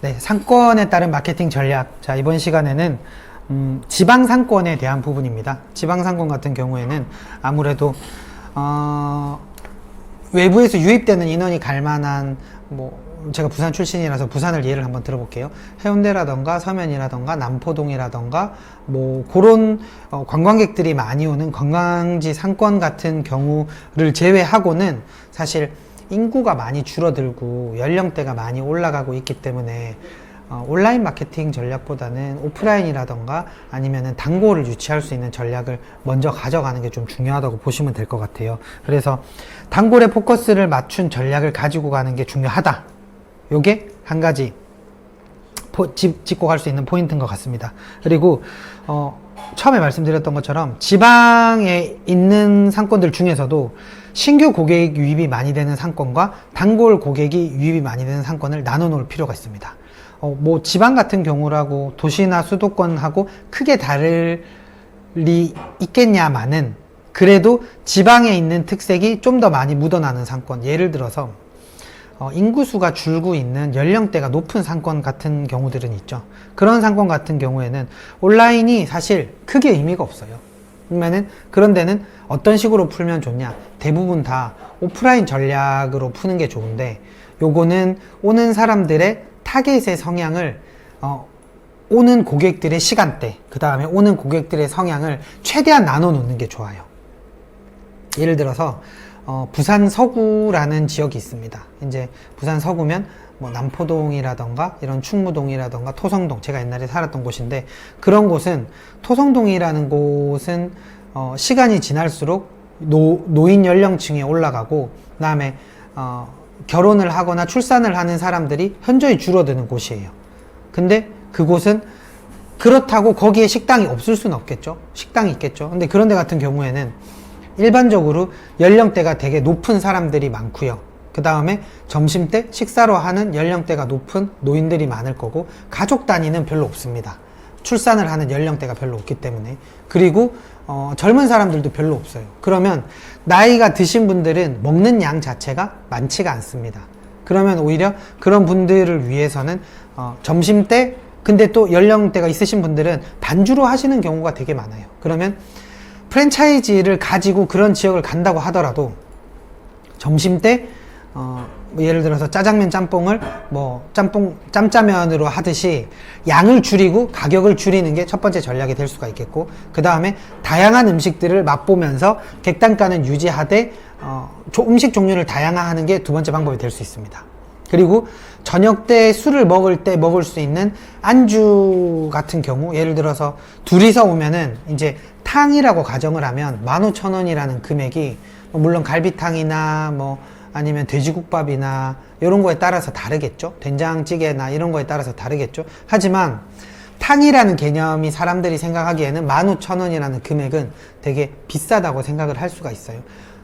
네, 상권에 따른 마케팅 전략. 자, 이번 시간에는 지방 상권에 대한 부분입니다. 지방 상권 같은 경우에는 아무래도 외부에서 유입되는 인원이 갈 만한, 제가 부산 출신이라서 부산을 예를 한번 들어볼게요. 해운대라던가 서면이라던가 남포동이라던가 그런 관광객들이 많이 오는 관광지 상권 같은 경우를 제외하고는 사실 인구가 많이 줄어들고 연령대가 많이 올라가고 있기 때문에 온라인 마케팅 전략보다는 오프라인이라던가 아니면은 단골을 유치할 수 있는 전략을 먼저 가져가는 게 좀 중요하다고 보시면 될 것 같아요. 그래서 단골에 포커스를 맞춘 전략을 가지고 가는 게 중요하다. 요게 한 가지 짚고 갈 수 있는 포인트인 것 같습니다. 그리고 처음에 말씀드렸던 것처럼 지방에 있는 상권들 중에서도 신규 고객 유입이 많이 되는 상권과 단골 고객이 유입이 많이 되는 상권을 나눠 놓을 필요가 있습니다. 지방 같은 경우라고 도시나 수도권하고 크게 다를 리 있겠냐마는 그래도 지방에 있는 특색이 좀 더 많이 묻어나는 상권, 예를 들어서 인구수가 줄고 있는 연령대가 높은 상권 같은 경우들은 있죠. 그런 상권 같은 경우에는 온라인이 사실 크게 의미가 없어요. 그런 데는 어떤 식으로 풀면 좋냐? 대부분 다 오프라인 전략으로 푸는 게 좋은데, 요거는 오는 사람들의 타겟의 성향을 오는 고객들의 시간대, 그 다음에 오는 고객들의 성향을 최대한 나눠 놓는 게 좋아요. 예를 들어서 부산 서구라는 지역이 있습니다. 이제 부산 서구면 남포동이라던가 이런 충무동이라던가 토성동, 제가 옛날에 살았던 곳인데, 그런 곳은 토성동이라는 곳은 시간이 지날수록 노인 연령층이 올라가고, 그 다음에 결혼을 하거나 출산을 하는 사람들이 현저히 줄어드는 곳이에요. 근데 그곳은 그렇다고 거기에 식당이 없을 수는 없겠죠. 식당이 있겠죠. 근데 그런 데 같은 경우에는 일반적으로 연령대가 되게 높은 사람들이 많고요. 그 다음에 점심때 식사로 하는 연령대가 높은 노인들이 많을 거고, 가족 단위는 별로 없습니다. 출산을 하는 연령대가 별로 없기 때문에. 그리고 젊은 사람들도 별로 없어요. 그러면 나이가 드신 분들은 먹는 양 자체가 많지가 않습니다. 그러면 오히려 그런 분들을 위해서는 점심때, 근데 또 연령대가 있으신 분들은 반주로 하시는 경우가 되게 많아요. 그러면 프랜차이즈를 가지고 그런 지역을 간다고 하더라도 점심때 예를 들어서 짜장면 짬뽕을 짬짜면으로 하듯이 양을 줄이고 가격을 줄이는 게 첫 번째 전략이 될 수가 있겠고, 그 다음에 다양한 음식들을 맛보면서 객단가는 유지하되 음식 종류를 다양화하는 게 두 번째 방법이 될 수 있습니다. 그리고 저녁 때 술을 먹을 때 먹을 수 있는 안주 같은 경우, 예를 들어서 둘이서 오면은 이제 탕이라고 가정을 하면 15,000원이라는 금액이 물론 갈비탕이나 아니면 돼지국밥이나 이런 거에 따라서 다르겠죠. 된장찌개나 이런 거에 따라서 다르겠죠. 하지만 탕이라는 개념이 사람들이 생각하기에는 15,000원이라는 금액은 되게 비싸다고 생각을 할 수가 있어요.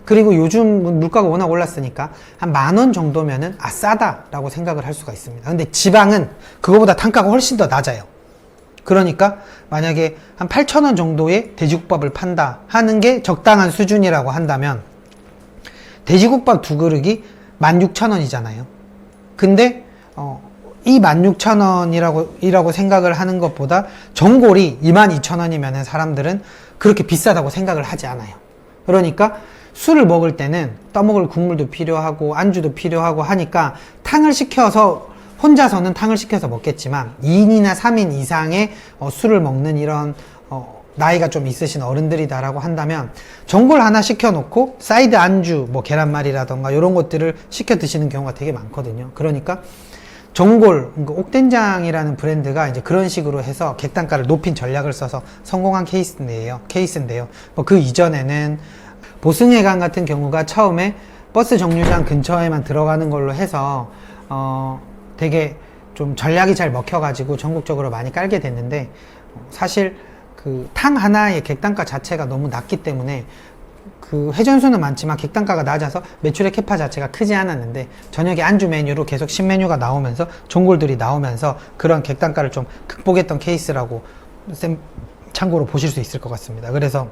그리고 요즘 물가가 워낙 올랐으니까 한 10,000원 정도면은 싸다라고 생각을 할 수가 있습니다. 근데 지방은 그거보다 단가가 훨씬 더 낮아요. 그러니까 만약에 한 8,000원 정도의 돼지국밥을 판다 하는 게 적당한 수준이라고 한다면, 돼지국밥 2그릇이 16,000원이잖아요. 근데 이 16,000원이라고 생각을 하는 것보다 전골이 22,000원이면 사람들은 그렇게 비싸다고 생각을 하지 않아요. 그러니까 술을 먹을 때는 떠먹을 국물도 필요하고 안주도 필요하고 하니까 혼자서는 탕을 시켜서 먹겠지만 2인이나 3인 이상의 술을 먹는 이런 나이가 좀 있으신 어른들이다라고 한다면 전골 하나 시켜놓고 사이드 안주, 계란말이라던가 이런 것들을 시켜 드시는 경우가 되게 많거든요. 그러니까 전골, 옥된장이라는 브랜드가 이제 그런 식으로 해서 객단가를 높인 전략을 써서 성공한 케이스인데요. 그 이전에는 보승회관 같은 경우가 처음에 버스 정류장 근처에만 들어가는 걸로 해서 되게 좀 전략이 잘 먹혀가지고 전국적으로 많이 깔게 됐는데, 사실 그 탕 하나의 객단가 자체가 너무 낮기 때문에 그 회전수는 많지만 객단가가 낮아서 매출의 캐파 자체가 크지 않았는데, 저녁에 안주 메뉴로 계속 신메뉴가 나오면서 전골들이 나오면서 그런 객단가를 좀 극복했던 케이스라고 참고로 보실 수 있을 것 같습니다. 그래서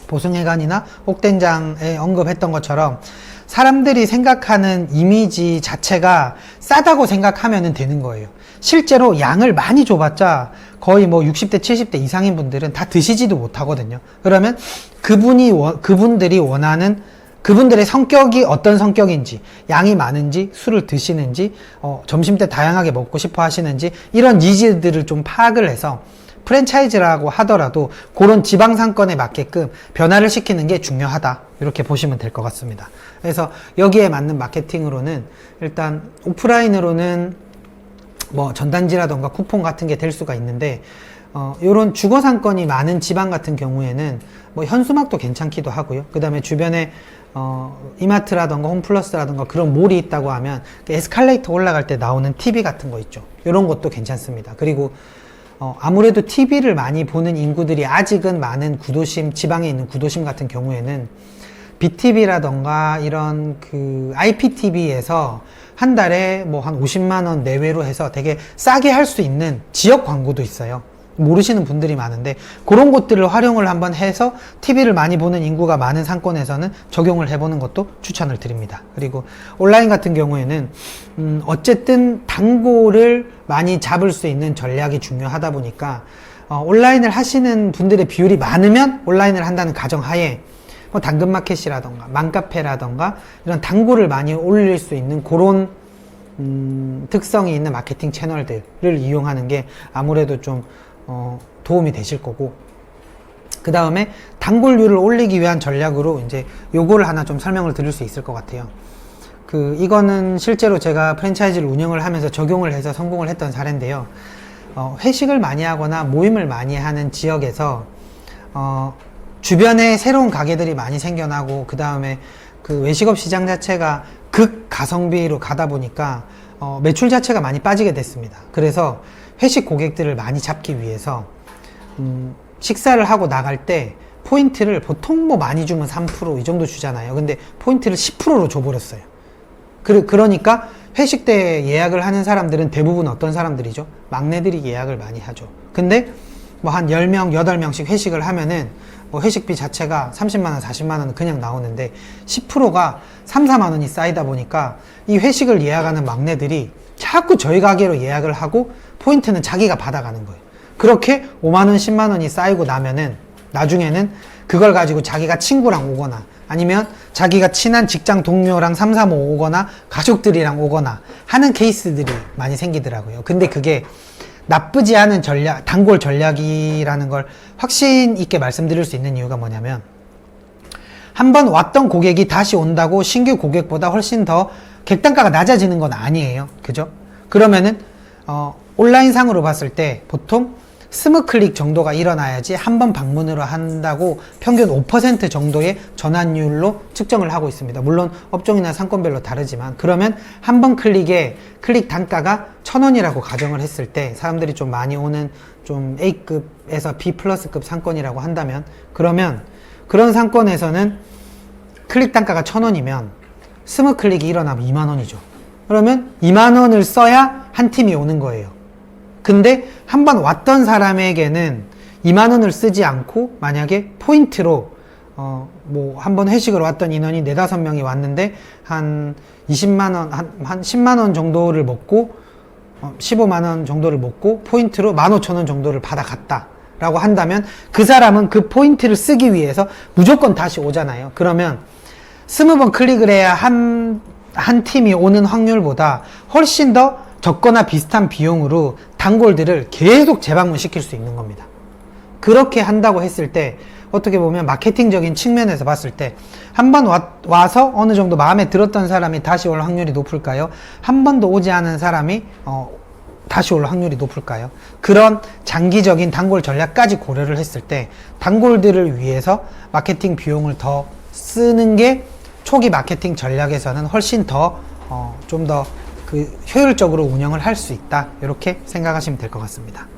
보승회관이나 옥된장에 언급했던 것처럼 사람들이 생각하는 이미지 자체가 싸다고 생각하면 되는 거예요. 실제로 양을 많이 줘봤자 거의 뭐 60대, 70대 이상인 분들은 다 드시지도 못하거든요. 그러면 그분들이 원하는 그분들의 성격이 어떤 성격인지, 양이 많은지, 술을 드시는지, 점심때 다양하게 먹고 싶어 하시는지, 이런 니즈들을 좀 파악을 해서 프랜차이즈라고 하더라도 그런 지방상권에 맞게끔 변화를 시키는 게 중요하다. 이렇게 보시면 될 것 같습니다. 그래서 여기에 맞는 마케팅으로는 일단 오프라인으로는 뭐 전단지라던가 쿠폰 같은 게 될 수가 있는데, 요런 주거상권이 많은 지방 같은 경우에는 뭐 현수막도 괜찮기도 하고요. 그 다음에 주변에 이마트라던가 홈플러스라던가 그런 몰이 있다고 하면 에스컬레이터 올라갈 때 나오는 TV 같은 거 있죠. 이런 것도 괜찮습니다. 그리고 아무래도 TV를 많이 보는 인구들이 아직은 많은 구도심, 지방에 있는 구도심 같은 경우에는 BTV라던가 이런 그 IPTV에서 한 달에 뭐 한 50만 원 내외로 해서 되게 싸게 할 수 있는 지역 광고도 있어요. 모르시는 분들이 많은데 그런 것들을 활용을 한번 해서 TV를 많이 보는 인구가 많은 상권에서는 적용을 해보는 것도 추천을 드립니다. 그리고 온라인 같은 경우에는 어쨌든 단골을 많이 잡을 수 있는 전략이 중요하다 보니까 온라인을 하시는 분들의 비율이 많으면 온라인을 한다는 가정하에 뭐 당근마켓이라던가 맘카페라던가 이런 단골을 많이 올릴 수 있는 그런 특성이 있는 마케팅 채널들을 이용하는 게 아무래도 좀 도움이 되실 거고, 그 다음에 단골률을 올리기 위한 전략으로 이제 요거를 하나 좀 설명을 드릴 수 있을 것 같아요. 이거는 실제로 제가 프랜차이즈를 운영을 하면서 적용을 해서 성공을 했던 사례인데요. 회식을 많이 하거나 모임을 많이 하는 지역에서 주변에 새로운 가게들이 많이 생겨나고, 그 다음에 그 외식업 시장 자체가 극가성비로 가다 보니까 매출 자체가 많이 빠지게 됐습니다. 그래서 회식 고객들을 많이 잡기 위해서 식사를 하고 나갈 때 포인트를 보통 뭐 많이 주면 3% 이 정도 주잖아요. 근데 포인트를 10%로 줘버렸어요. 그러니까 회식 때 예약을 하는 사람들은 대부분 어떤 사람들이죠? 막내들이 예약을 많이 하죠. 근데 뭐 한 10명, 8명씩 회식을 하면은 뭐 회식비 자체가 30만원, 40만원 그냥 나오는데 10%가 3, 4만원이 쌓이다 보니까 이 회식을 예약하는 막내들이 자꾸 저희 가게로 예약을 하고 포인트는 자기가 받아가는 거예요. 그렇게 5만원, 10만원이 쌓이고 나면은 나중에는 그걸 가지고 자기가 친구랑 오거나 아니면 자기가 친한 직장 동료랑 3, 4, 5 오거나 가족들이랑 오거나 하는 케이스들이 많이 생기더라고요. 근데 그게 나쁘지 않은 전략, 단골 전략이라는 걸 확신 있게 말씀드릴 수 있는 이유가 뭐냐면, 한번 왔던 고객이 다시 온다고 신규 고객보다 훨씬 더 객단가가 낮아지는 건 아니에요. 그죠? 그러면은 온라인 상으로 봤을 때 보통 스무 클릭 정도가 일어나야지 한 번 방문으로 한다고 평균 5% 정도의 전환율로 측정을 하고 있습니다. 물론 업종이나 상권별로 다르지만, 그러면 한 번 클릭에 클릭 단가가 1,000원이라고 가정을 했을 때 사람들이 좀 많이 오는 좀 A급에서 B 플러스급 상권이라고 한다면, 그러면 그런 상권에서는 클릭 단가가 1,000원이면 스무 클릭이 일어나면 2만원이죠. 그러면 2만원을 써야 한 팀이 오는 거예요. 근데 한 번 왔던 사람에게는 2만원을 쓰지 않고 만약에 포인트로 뭐 한 번 회식을 왔던 인원이 4, 5명이 왔는데 한 20만원, 한 10만원 정도를 먹고 15만원 정도를 먹고 포인트로 15,000원 정도를 받아갔다 라고 한다면, 그 사람은 그 포인트를 쓰기 위해서 무조건 다시 오잖아요. 그러면 20번 클릭을 해야 한 팀이 오는 확률보다 훨씬 더 적거나 비슷한 비용으로 단골들을 계속 재방문시킬 수 있는 겁니다. 그렇게 한다고 했을 때 어떻게 보면 마케팅적인 측면에서 봤을 때 한 번 와서 어느 정도 마음에 들었던 사람이 다시 올 확률이 높을까요? 한 번도 오지 않은 사람이 다시 올 확률이 높을까요? 그런 장기적인 단골 전략까지 고려를 했을 때 단골들을 위해서 마케팅 비용을 더 쓰는 게 초기 마케팅 전략에서는 훨씬 더 좀 더 효율적으로 운영을 할 수 있다, 이렇게 생각하시면 될 것 같습니다.